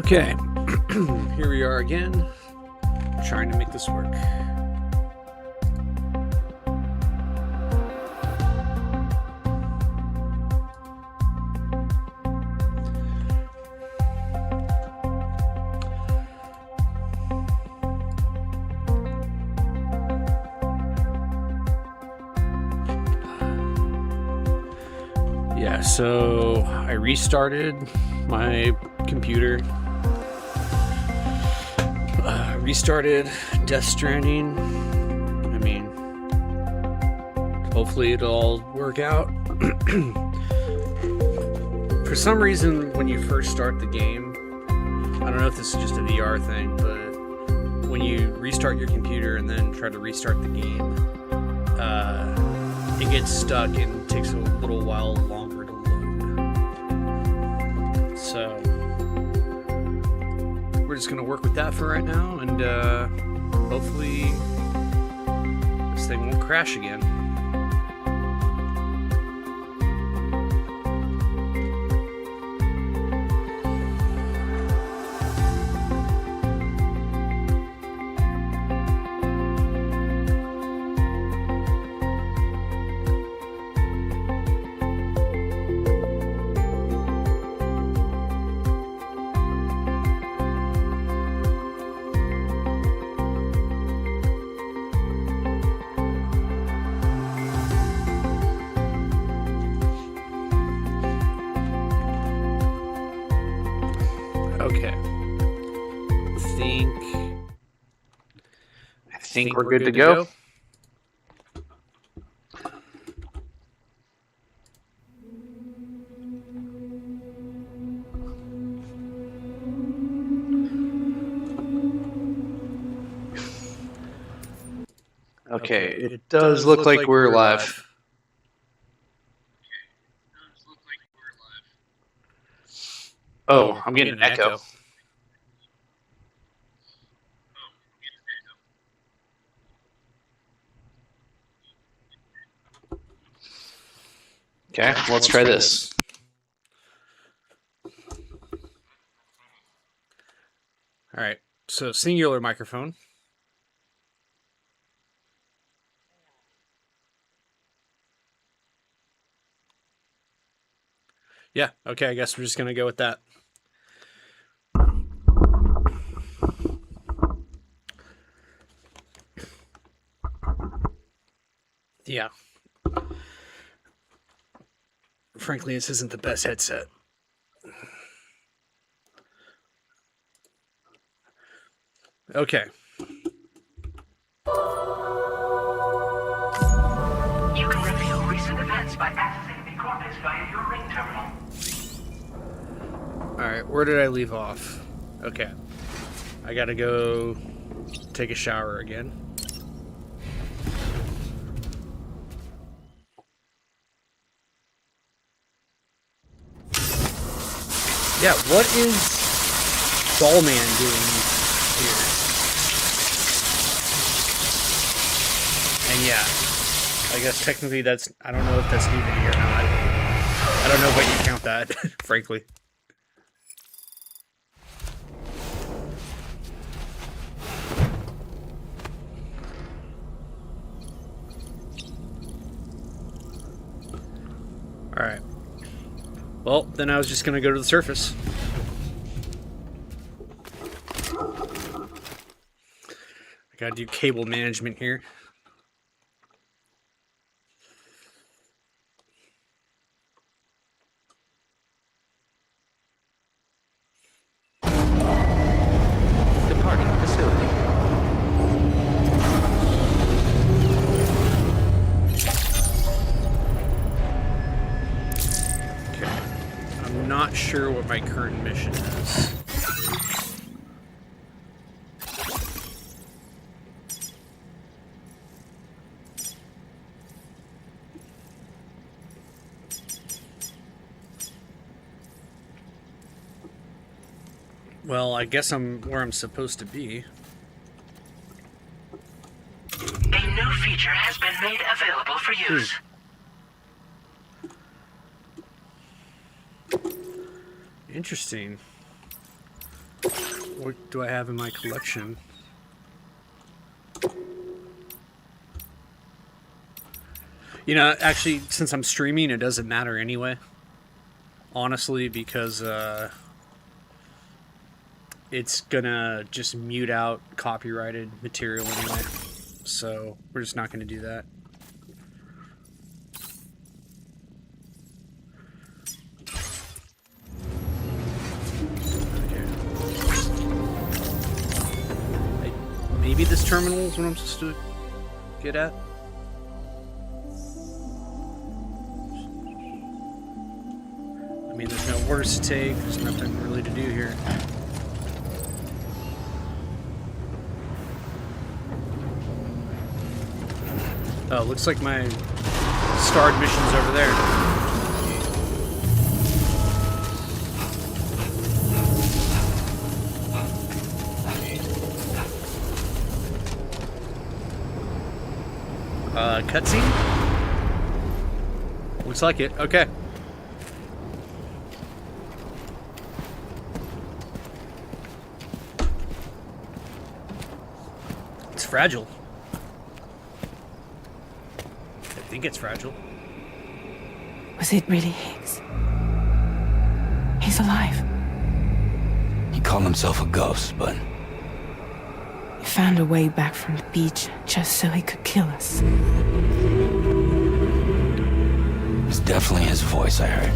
Okay, here we are again, trying to make this work. Yeah, so I restarted my computer. Restarted Death Stranding. I mean, hopefully it'll all work out. For some reason, when you first start the game, I don't know if this is just a VR thing, but when you restart your computer and then try to restart the game, it gets stuck and takes a little while longer to load. So we're just going to work with that for right now, and hopefully this thing won't crash again. Okay. I think we're good to go. Okay, it does look like we're live. Oh, I'm getting an echo. Okay, let's try this. All right, so singular microphone. Yeah, okay, I guess we're just going to go with that. Yeah. Frankly, this isn't the best headset. Okay. You can reveal recent events by accessing the coordinates via your ring terminal. Alright, where did I leave off? Okay. I gotta go take a shower again. Yeah, what is Ballman doing here? And yeah, I guess technically that's, I don't know if that's nudity or not. I don't know what you count that, frankly. Alright. Well, then I was just going to go to the surface. I got to do cable management here. Departing facility. Okay. I'm not sure what my current mission is. Well, I guess I'm where I'm supposed to be. A new feature has been made available for use. Interesting. What do I have in my collection? You know, actually, since I'm streaming, it doesn't matter anyway. Honestly, because it's gonna just mute out copyrighted material anyway. So we're just not gonna do that. Maybe this terminal is what I'm supposed to get at. I mean, there's no orders to take. There's nothing really to do here. Oh, looks like my starred mission's over there. Cutscene? Looks like it. Okay. It's fragile. I think it's fragile. Was it really Higgs? He's alive. He called himself a ghost, but He found a way back from the beach just so he could kill us. it's definitely his voice I heard.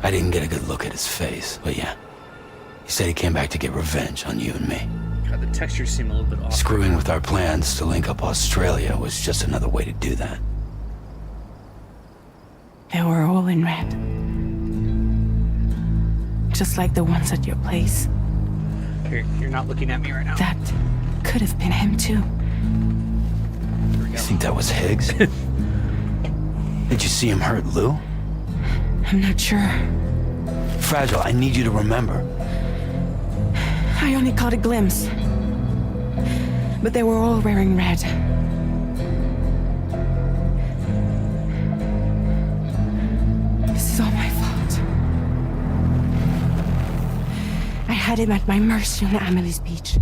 I didn't get a good look at his face, but yeah. He said he came back to get revenge on you and me. God, the textures seem a little bit off. Screwing with our plans to link up Australia was just another way to do that. They were all in red. Just like the ones at your place. You're not looking at me right now. That could have been him too. Here we You go. think that was Higgs? Did you see him hurt Lou? I'm not sure. Fragile, I need you to remember. I only caught a glimpse. But they were all wearing red. This is all my fault. I had him at my mercy on Amelie's beach.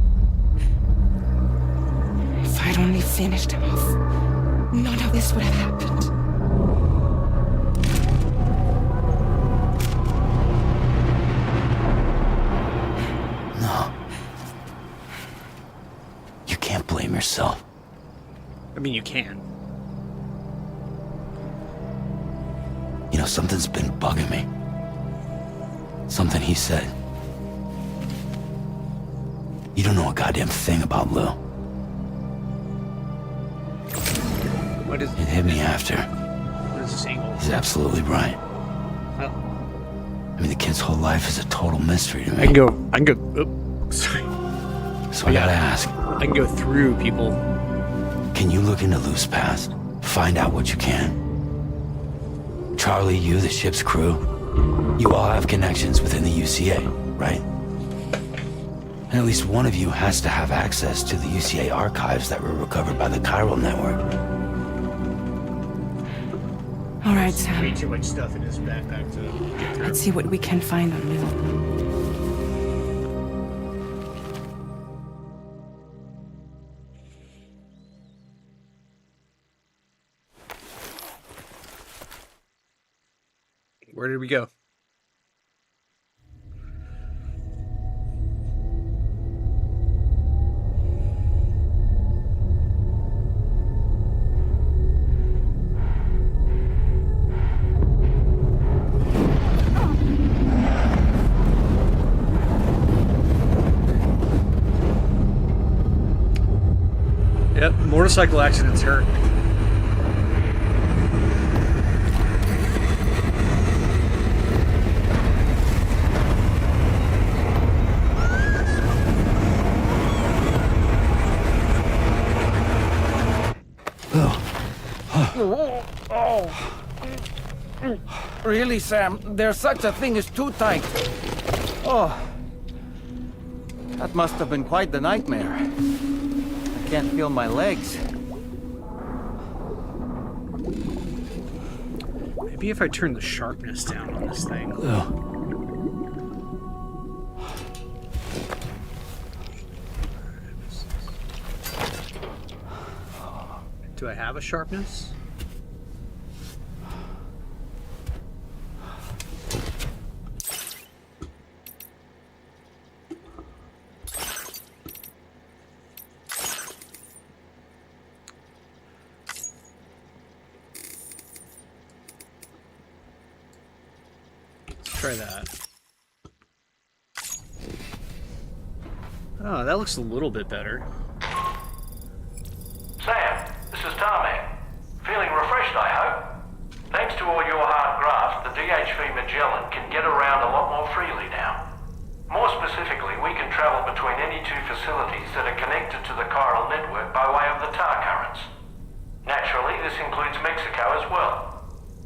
If I'd only finished him off, none of this would have happened. No. You can't blame yourself. I mean, you can. You know, something's been bugging me. Something he said. You don't know a goddamn thing about Lou. What is It hit me after. What is this angle? He's absolutely right. Oh, I mean, the kid's whole life is a total mystery to me. I can go. Oh, sorry. So I gotta ask, I can go through people. can you look into Lou's past? Find out what you can. Charlie, you, the ship's crew, you all have connections within the UCA, right? And at least one of you has to have access to the UCA archives that were recovered by the Chiral Network. All right, Sam. Too much stuff in his backpack to get through. Let's see what we can find on Lou. Where did we go? Yep, motorcycle accidents hurt. Really, Sam? There's such a thing as too tight. Oh. That must have been quite the nightmare. I can't feel my legs. Maybe if I turn the sharpness down on this thing. Lou. Do I have a sharpness? Try that. Oh, that looks a little bit better. Sam, this is Tarman. Feeling refreshed, I hope? Thanks to all your hard graft, the DHV Magellan can get around a lot more freely now. More specifically, we can travel between any two facilities that are connected to the chiral network by way of the tar currents. Naturally, this includes Mexico as well.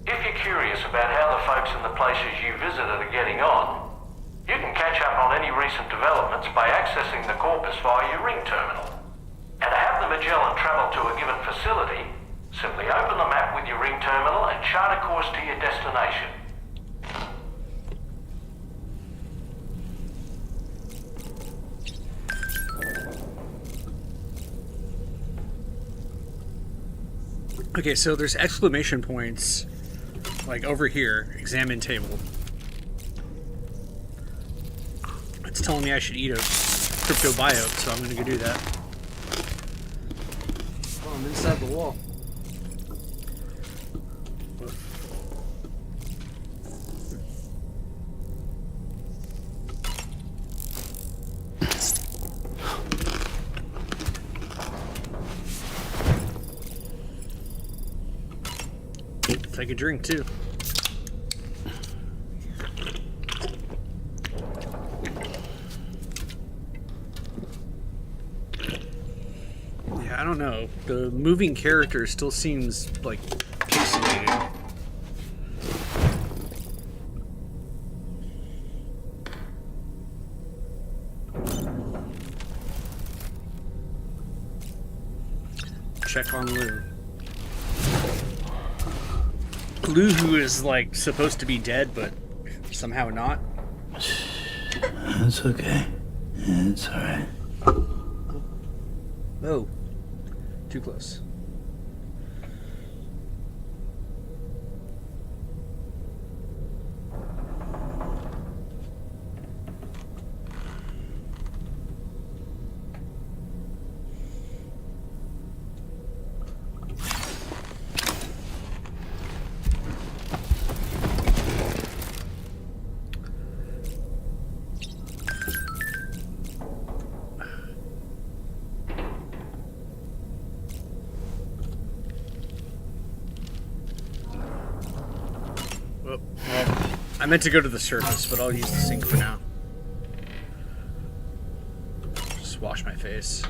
If you're curious about how the folks in the places you visited are getting on, you can catch up on any recent developments by accessing the corpus via your ring terminal. And to have the Magellan travel to a given facility, simply open the map with your ring terminal and chart a course to your destination. Okay, so there's exclamation points, like over here, examine table. It's telling me I should eat a cryptobiote, so I'm gonna go do that. Oh, I'm inside the wall. Take a drink too. Yeah, I don't know. The moving character still seems like pixelated. Check on Lou. Lou, who is like supposed to be dead, but somehow not. It's okay. It's alright. Oh, too close. Well, I meant to go to the surface, but I'll use the sink for now. Just wash my face.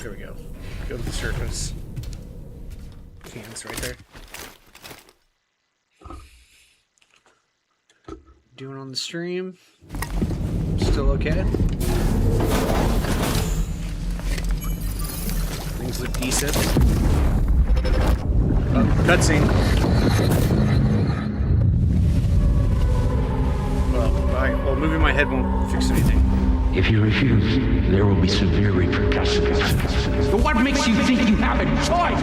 There we go. Go to the surface. Cans right there. Doing on the stream. Still okay? Things look decent. Oh, cutscene. Well, alright. Well, moving my head won't fix anything. If you refuse, there will be severe repercussions. But what makes you think you have a choice?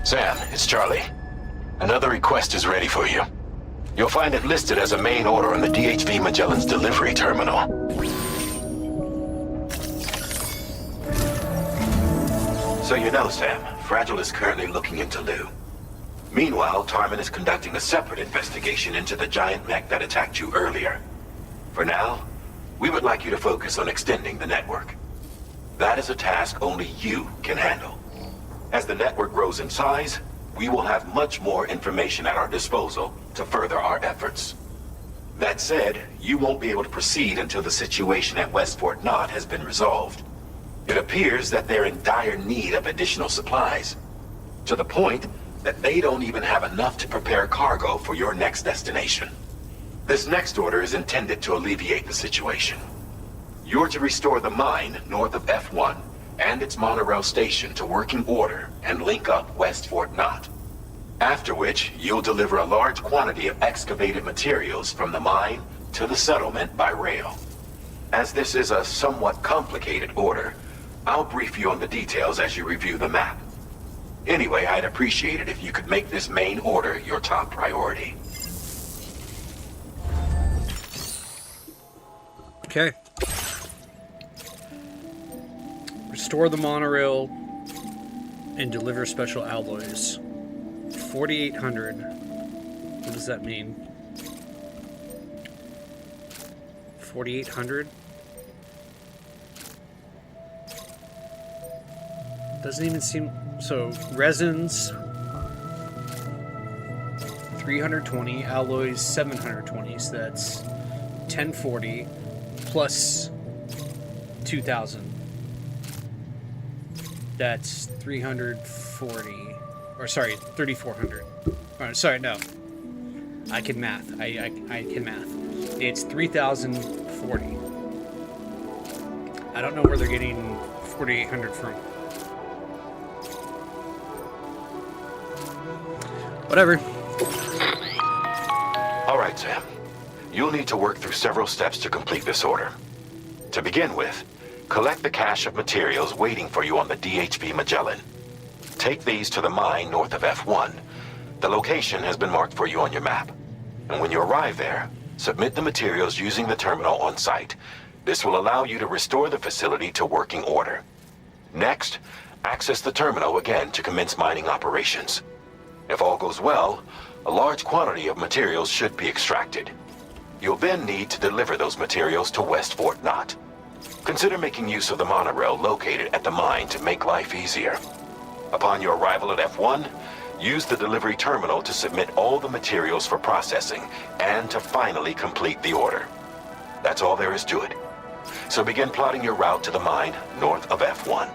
Sam, it's Charlie. Another request is ready for you. You'll find it listed as a main order on the DHV Magellan's delivery terminal. So you know, Sam, Fragile is currently looking into Lou. Meanwhile, Tarman is conducting a separate investigation into the giant mech that attacked you earlier. For now, we would like you to focus on extending the network. That is a task only you can handle. As the network grows in size, we will have much more information at our disposal to further our efforts. That said, you won't be able to proceed until the situation at West Fort Knott has been resolved. It appears that they're in dire need of additional supplies, to the point that they don't even have enough to prepare cargo for your next destination. This next order is intended to alleviate the situation. You're to restore the mine north of F1 and its monorail station to working order and link up West Fort Knott. After which, you'll deliver a large quantity of excavated materials from the mine to the settlement by rail. As this is a somewhat complicated order, I'll brief you on the details as you review the map. Anyway, I'd appreciate it if you could make this main order your top priority. Okay. Restore the monorail and deliver special alloys. 4,800. What does that mean? 4,800? Doesn't even seem... So, resins... 320, alloys 720, so that's 1040 plus 2,000. That's 340. Or sorry, 3,400. Oh, sorry, no. I can math. I can math. It's 3,040. I don't know where they're getting 4,800 from. Whatever. All right, Sam. You'll need to work through several steps to complete this order. To begin with, collect the cache of materials waiting for you on the DHV Magellan. Take these to the mine north of F1. The location has been marked for you on your map. And when you arrive there, submit the materials using the terminal on site. This will allow you to restore the facility to working order. Next, access the terminal again to commence mining operations. If all goes well, a large quantity of materials should be extracted. You'll then need to deliver those materials to West Fort Knott. Consider making use of the monorail located at the mine to make life easier. Upon your arrival at F1, use the delivery terminal to submit all the materials for processing and to finally complete the order. That's all there is to it. So begin plotting your route to the mine north of F1.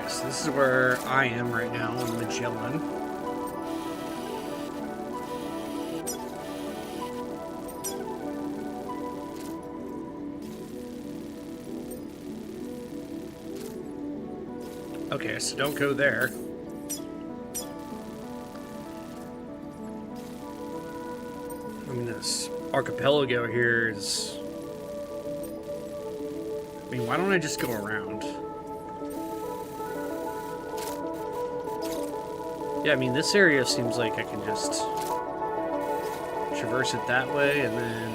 Yes, this is where I am right now on the Magellan. Okay, so don't go there. I mean, this archipelago here is... I mean, why don't I just go around? Yeah, I mean, this area seems like I can just traverse it that way, and then...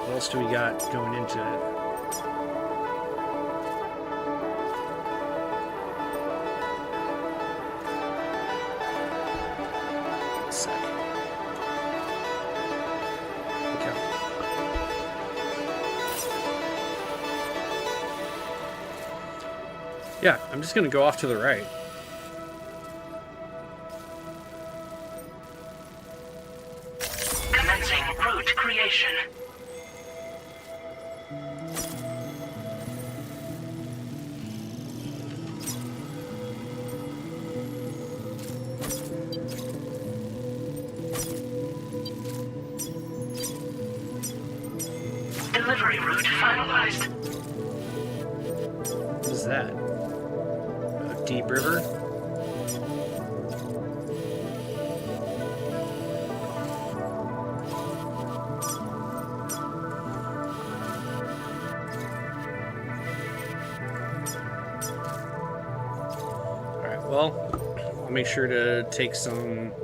What else do we got going into it? Yeah, I'm just gonna go off to the right. Commencing route creation. Delivery route finalized. What is that? Deep River? Alright, well, I'll make sure to take something.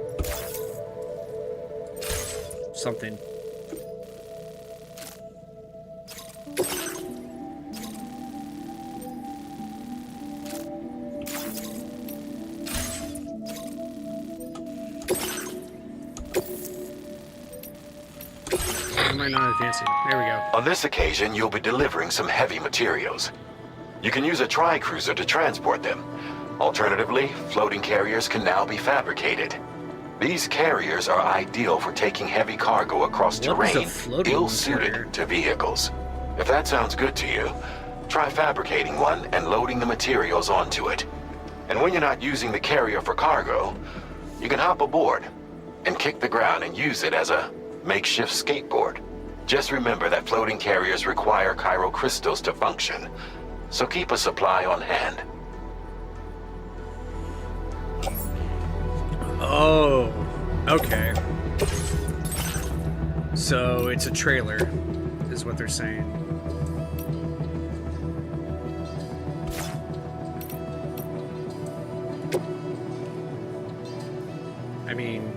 am I not advancing? There we go. On this occasion, you'll be delivering some heavy materials. You can use a tri-cruiser to transport them. Alternatively, floating carriers can now be fabricated. These carriers are ideal for taking heavy cargo across terrain ill-suited to vehicles. If that sounds good to you, try fabricating one and loading the materials onto it. And when you're not using the carrier for cargo, you can hop aboard and kick the ground and use it as a makeshift skateboard. Just remember that floating carriers require chiral crystals to function, so keep a supply on hand. Oh, okay. So it's a trailer, is what they're saying. I mean,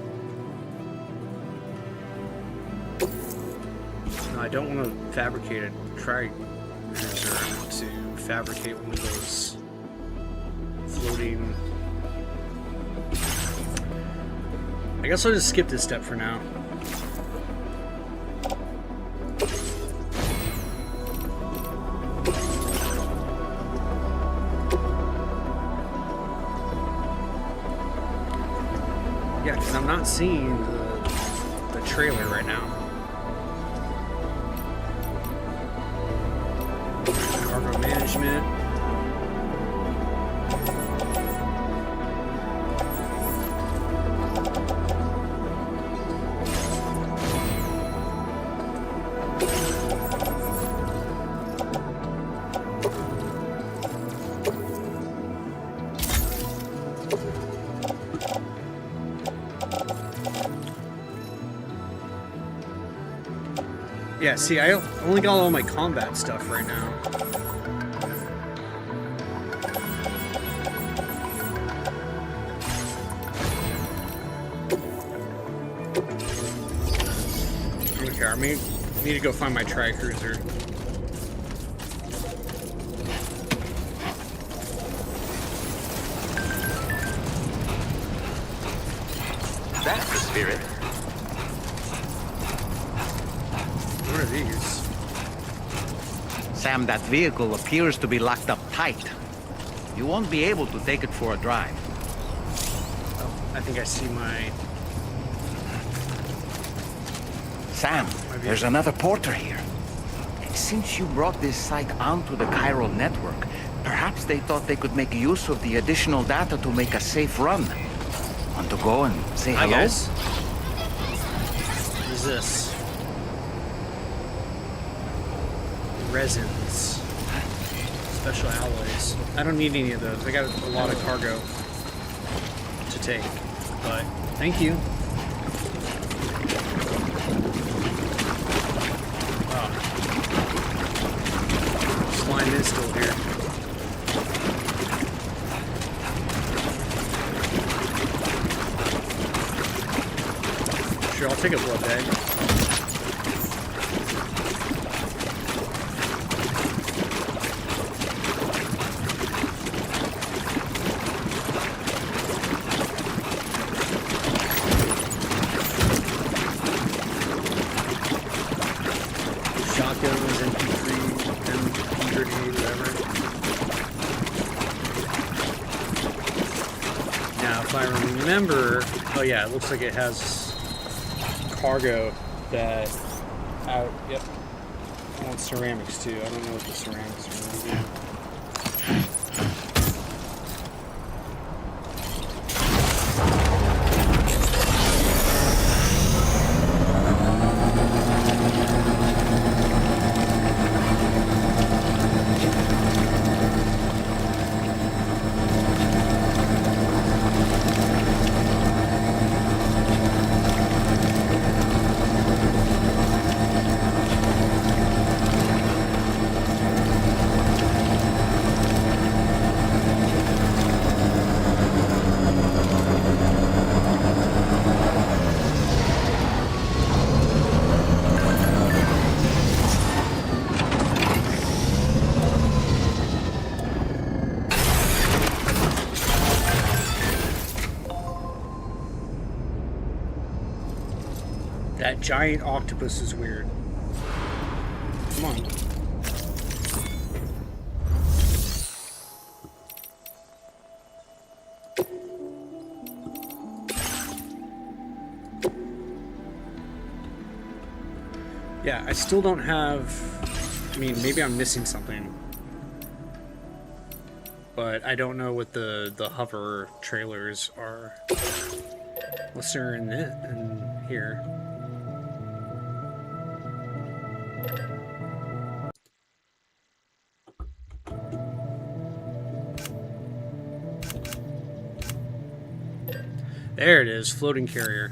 no, I don't want to fabricate a tri-cruiser. I want to fabricate one of those floating. I guess I'll just skip this step for now. Yeah, because I'm not seeing the trailer right now. Cargo management. Yeah, see, I only got all my combat stuff right now. Okay, I need to go find my tri-cruiser. That's the spirit. What are these? Sam, that vehicle appears to be locked up tight. You won't be able to take it for a drive. Oh, I think I see my... Sam, there's another porter here. Since you brought this site onto the chiral network, perhaps they thought they could make use of the additional data to make a safe run. Want to go and say hello? Hi, guys. What is this? Resins. Special alloys. I don't need any of those. I got a lot of cargo to take. But, thank you. Oh. Slime is still here. Sure, I'll take a blood bag. Shotguns, MP3, MP38, whatever. Now, if I remember, oh yeah, it looks like it has cargo that out. Yep. I want ceramics too. I don't know what the ceramics are going to do. That giant octopus is weird. Come on. Yeah, I still don't have... I mean, maybe I'm missing something. But I don't know what the hover trailers are. Unless they're in here. There it is, floating carrier.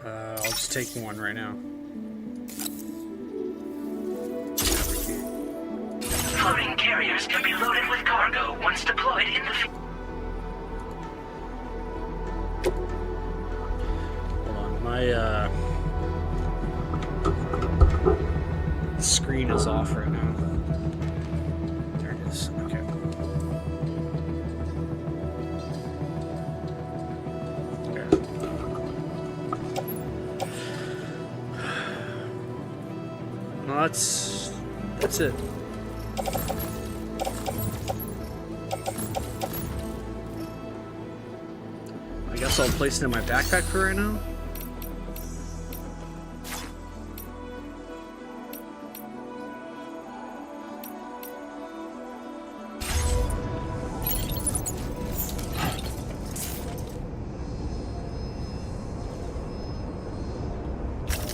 I'll just take one right now. Floating carriers can be loaded with cargo once deployed in the field. Hold on, my screen is off right now. There it is. Okay. Well, that's it. I guess I'll place it in my backpack for right now.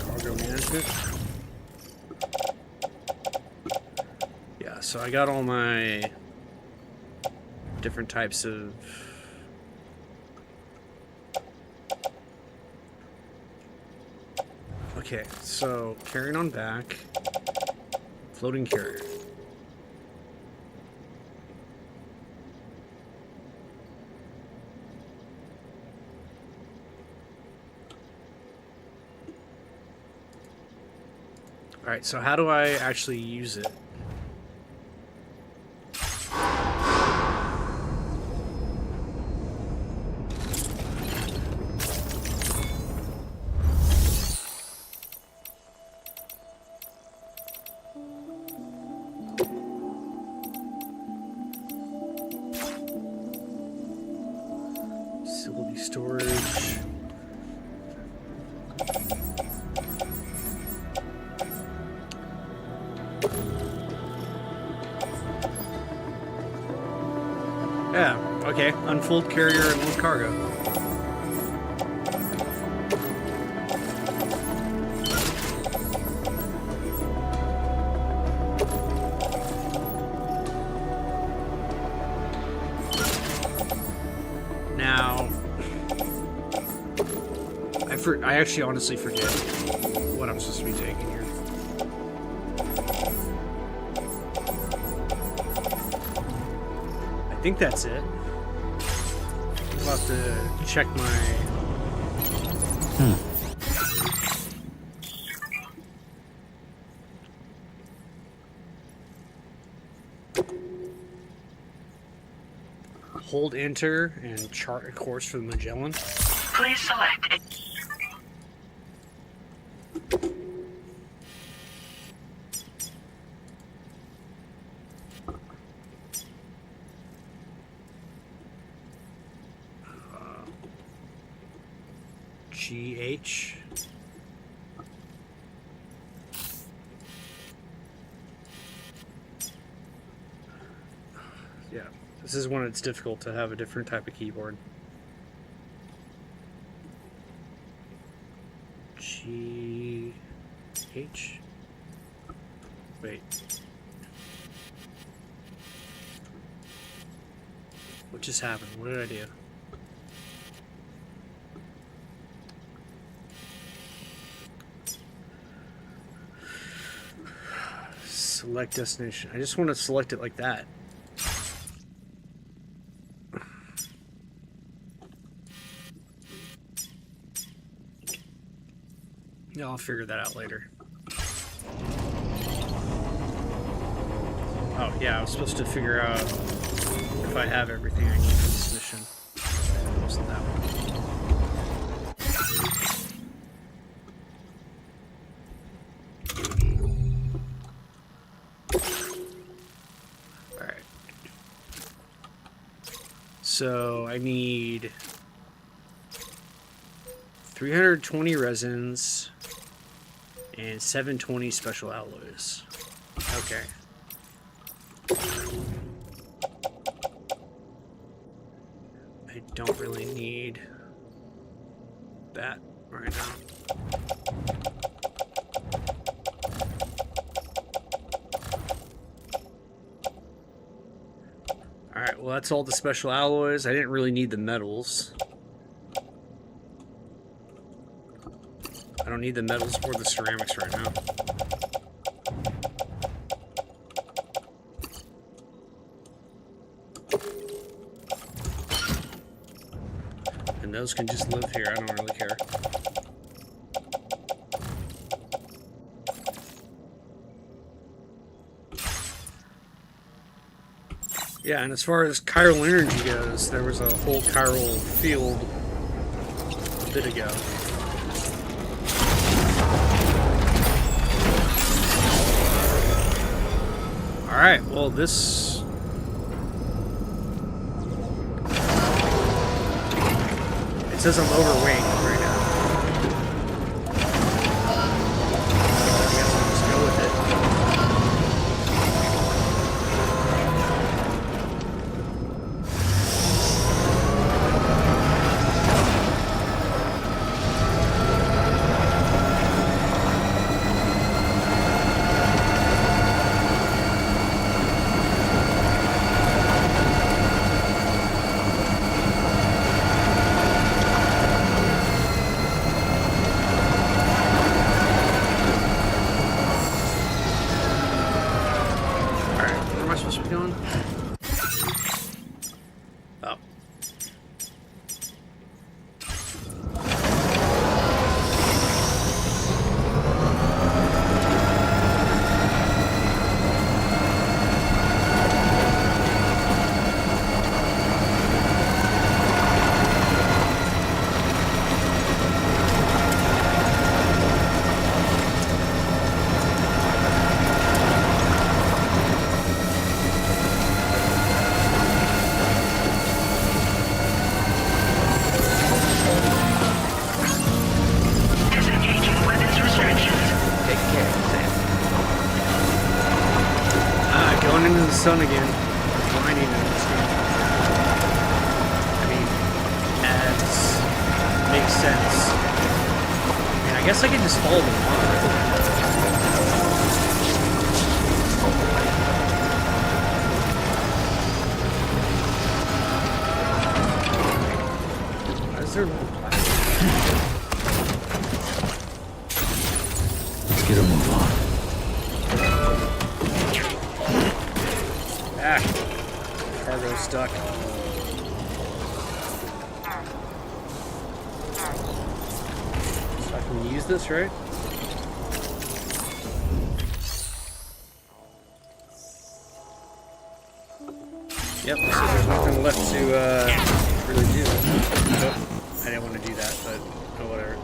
Cargo management. Yeah, so I got all my different types of okay, so carrying on back, floating carrier. All right, so how do I actually use it? Facility storage. Yeah, okay. Unfold carrier and load cargo. Now, I actually honestly forget what I'm supposed to be taking here. I think that's it. I'll have to check my... Hold enter and chart a course for the Magellan. Please select a... GH. Yeah, this is when it's difficult to have a different type of keyboard. GH. Wait. What just happened? What did I do? Select destination. I just want to select it like that. Yeah, I'll figure that out later. Oh, yeah, I was supposed to figure out if I have everything I need for this mission. It wasn't that one. So I need 320 resins and 720 special alloys. Okay. I don't really need that right now. Alright, well that's all the special alloys. I didn't really need the metals. I don't need the metals or the ceramics right now. And those can just live here. I don't really care. Yeah, and as far as chiral energy goes, there was a whole chiral field a bit ago. Alright, well this... It says I'm overweight right now. I guess I'll just go with it. Sun again. Mining in this game. I mean, ads makes sense. I mean, I guess I can just follow the water. Why is there no plastic? Let's get a move on. Ah, cargo stuck. So I can use this, right? Yep, so there's nothing left to really do. Nope, I didn't want to do that, but oh, whatever.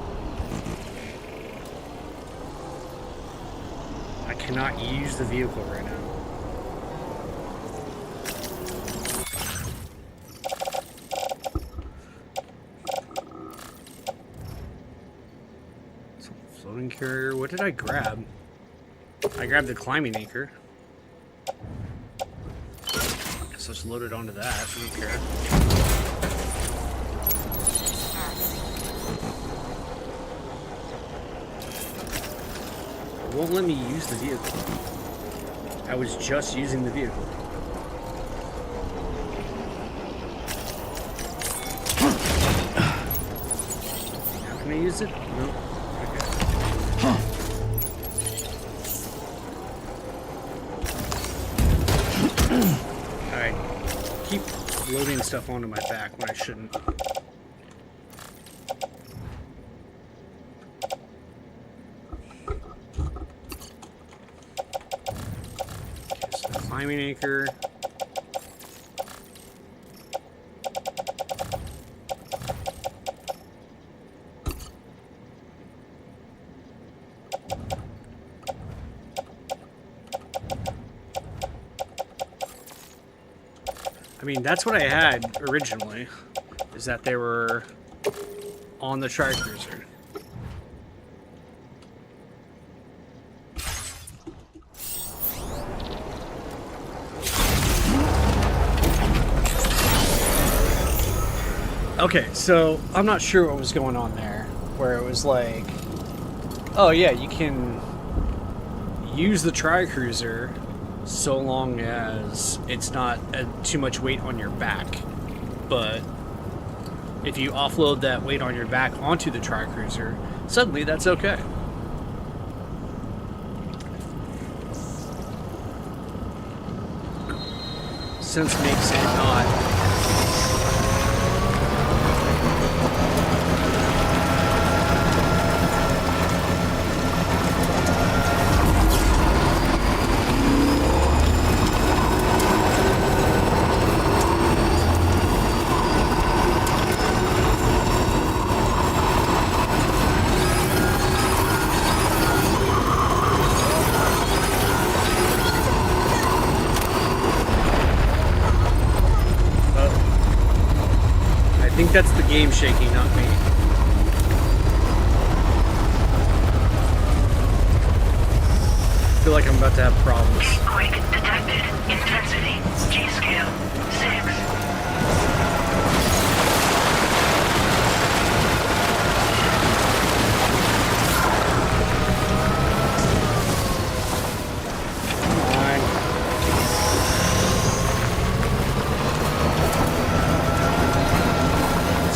I cannot use the vehicle right now. Floating carrier. What did I grab? I grabbed the climbing anchor. Guess let's load it onto that. I don't care. It won't let me use the vehicle. I was just using the vehicle. How can I use it? Nope. Alright, keep loading stuff onto my back when I shouldn't. Okay, so climbing anchor. I mean, that's what I had originally, is that they were on the Tri-Cruiser. Okay, so I'm not sure what was going on there, where it was like, oh yeah, you can use the Tri-Cruiser so long as it's not too much weight on your back. But if you offload that weight on your back onto the Tri-Cruiser, suddenly that's okay. Sense makes it not. I think that's the game shaking, not me. I feel like I'm about to have problems. Quake detected. Intensity. G-scale. 6.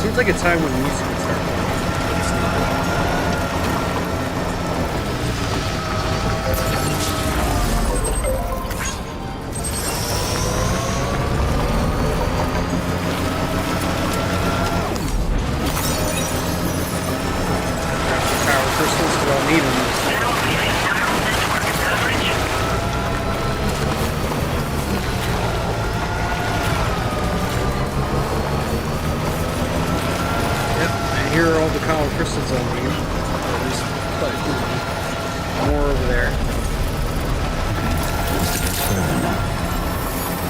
Seems like a time when music would start playing, but it's not. Power crystals, we all need them. Here are all the power crystals I need. At least, but more over there.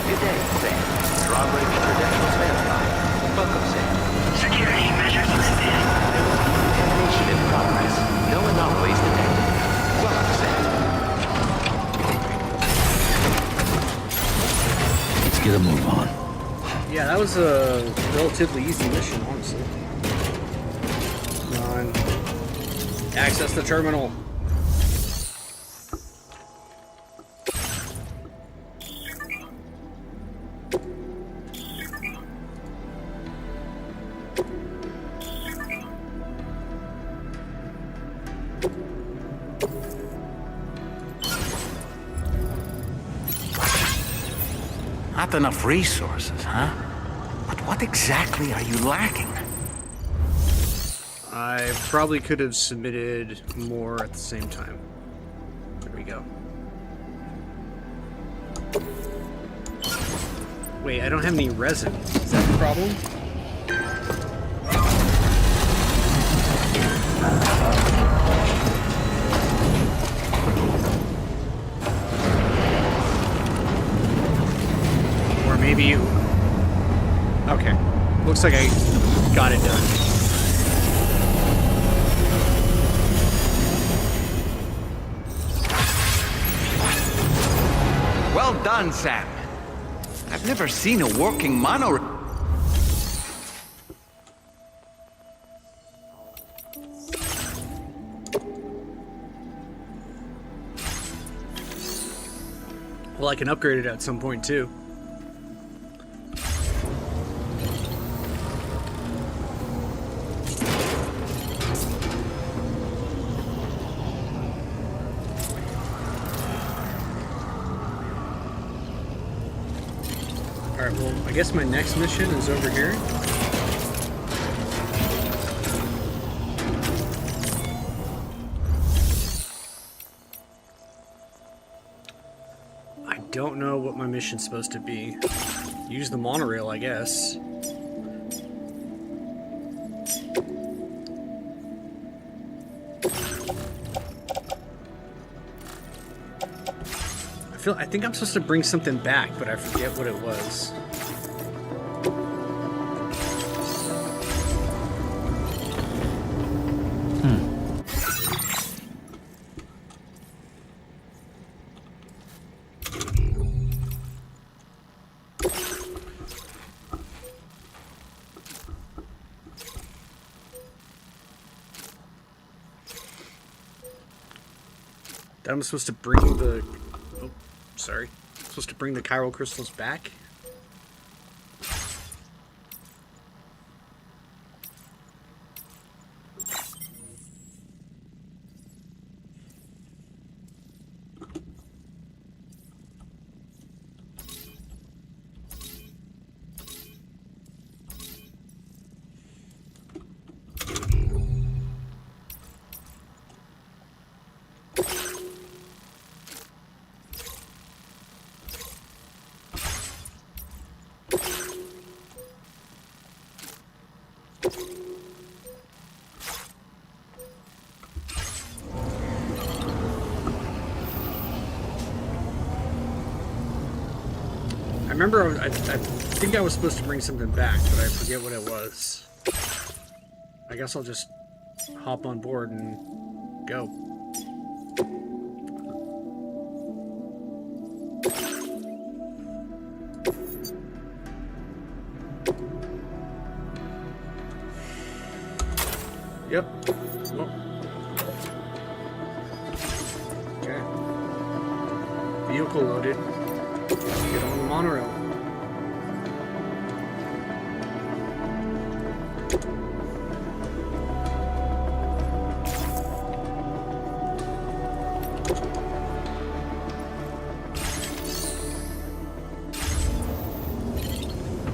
Good day, Sam. Drawbridge credentials verified. Welcome, Sam. Security measures lifted. Contamination in progress. No anomalies detected. Welcome, Sam. Let's get a move on. Yeah, that was a relatively easy mission, honestly. Access the terminal. Not enough resources, huh? But what exactly are you lacking? I probably could have submitted more at the same time. There we go. Wait, I don't have any resin. Is that the problem? Or maybe... Okay. Looks like I got it done. Well done, Sam. I've never seen a working mono... Well, I can upgrade it at some point, too. Alright, well, I guess my next mission is over here. I don't know what my mission's supposed to be. Use the monorail, I guess. I think I'm supposed to bring something back, but I forget what it was. I'm supposed to bring the... Oh, sorry. I'm supposed to bring the chiral crystals back? I remember I think I was supposed to bring something back, but I forget what it was. I guess I'll just hop on board and go. Yep. Oh. Okay. Vehicle loaded. Get on the monorail.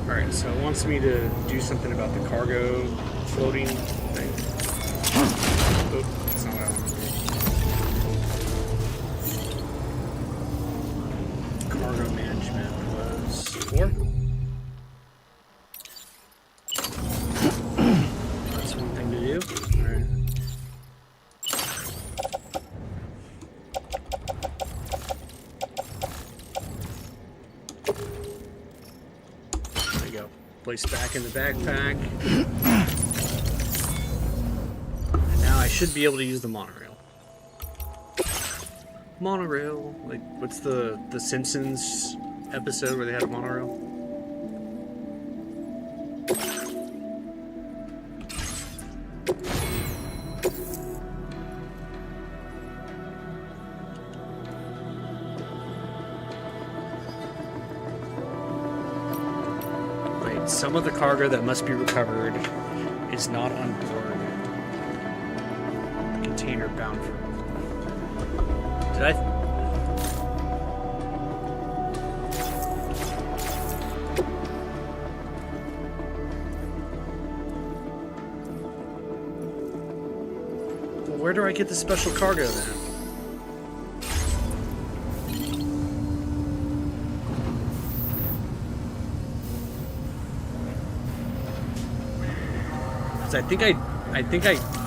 Alright, so it wants me to do something about the cargo floating thing. Oh, that's not what I want to do. Cargo management was 4. That's one thing to do. Alright. There you go. Place back in the backpack. And now I should be able to use the monorail. Monorail, like what's the Simpsons episode where they had a monorail? Wait, some of the cargo that must be recovered is not on board the container bound for. Did I? Well, where do I get the special cargo then? Because I think I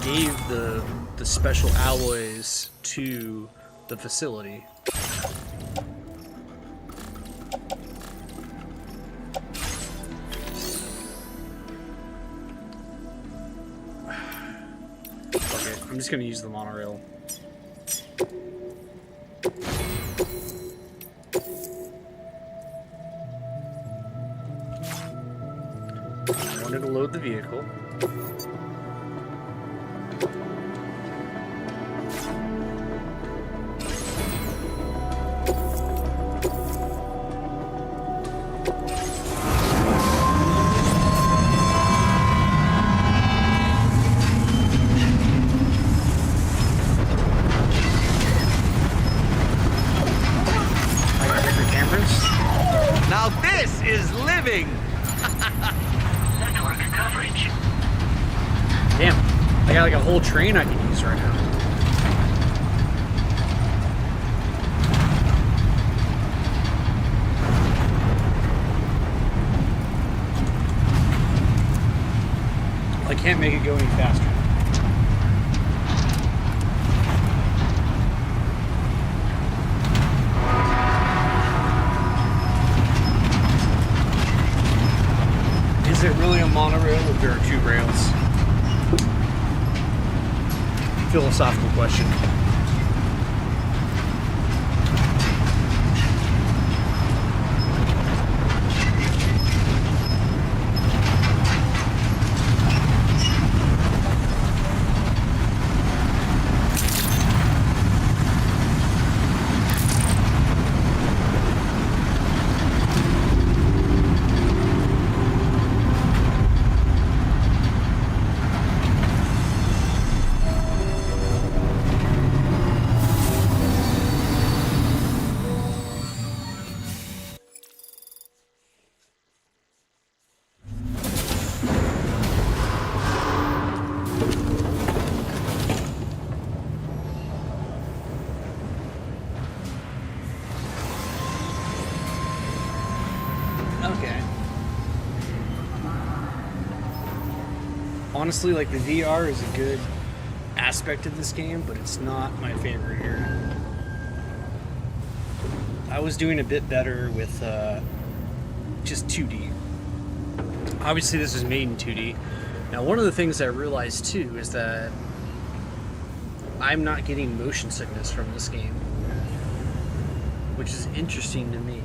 gave the special alloys to the facility. Okay, I'm just gonna use the monorail. I wanted to load the vehicle. Now this is living! Network coverage. Damn, I got like a whole train I can use right now. I can't make it go any faster. Is it really a monorail if there are 2 rails? Philosophical question. Okay. Honestly, like, the VR is a good aspect of this game, but it's not my favorite here. I was doing a bit better with just 2D. Obviously, this is made in 2D. Now, one of the things I realized too is that I'm not getting motion sickness from this game, which is interesting to me.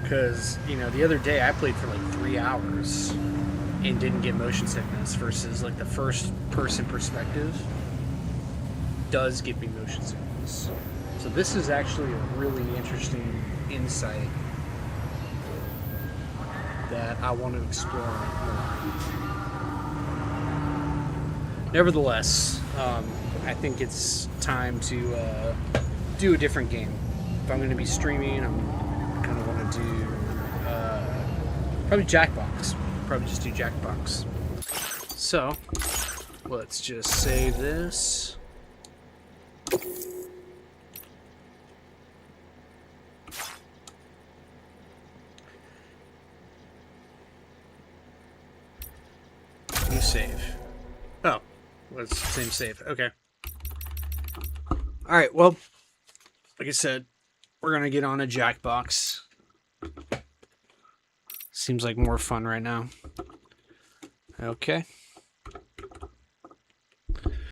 Because, you know, the other day I played for like 3 hours and didn't get motion sickness, versus like the first person perspective does give me motion sickness. So this is actually a really interesting insight that I want to explore more. Nevertheless, I think it's time to do a different game. If I'm going to be streaming, I'm kind of want to do probably Jackbox. Probably just do Jackbox. So let's just save this. New save. Oh, well, it's the same save. Okay. All right. Well, like I said, we're gonna get on a Jackbox. Seems like more fun right now. Okay.